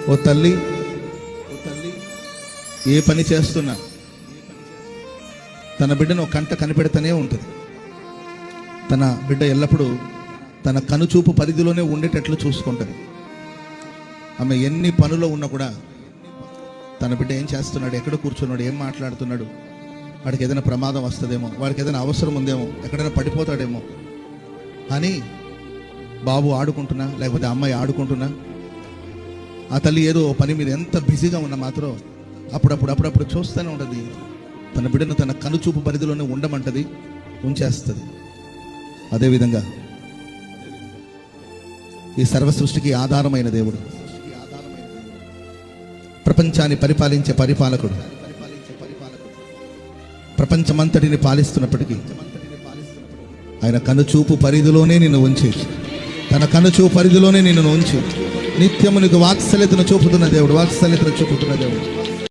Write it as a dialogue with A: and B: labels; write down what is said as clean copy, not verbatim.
A: ఓ తల్లి ఏ పని చేస్తున్నా తన బిడ్డను కంట కనిపెడుతూనే ఉంటుంది. తన బిడ్డ ఎల్లప్పుడూ తన కనుచూపు పరిధిలోనే ఉండేటట్లు చూసుకుంటుంది. ఆమె ఎన్ని పనుల్లో ఉన్నా కూడా తన బిడ్డ ఏం చేస్తున్నాడు, ఎక్కడ కూర్చున్నాడు, ఏం మాట్లాడుతున్నాడు, వాడికి ఏదైనా ప్రమాదం వస్తుందేమో, వాడికి ఏదైనా అవసరం ఉందేమో, ఎక్కడైనా పడిపోతాడేమో అని బాబు ఆడుకుంటున్నా లేకపోతే అమ్మాయి ఆడుకుంటున్నా ఆ తల్లి ఏదో పని మీద ఎంత బిజీగా ఉన్నా మాత్రం అప్పుడప్పుడు చూస్తూనే ఉంటుంది. తన బిడ్డను తన కనుచూపు పరిధిలోనే ఉండమంటది, ఉంచేస్తుంది. అదేవిధంగా ఈ సర్వ సృష్టికి ఆధారమైన దేవుడు, ప్రపంచాన్ని పరిపాలించే పరిపాలకుడు, ప్రపంచమంతటిని పాలిస్తున్నప్పటికీ ఆయన కనుచూపు పరిధిలోనే నిన్ను ఉంచి, తన కనుచూపు పరిధిలోనే నిన్ను ఉంచి నిత్యము నీకు వాత్సల్యతను చూపుతున్న దేవుడు.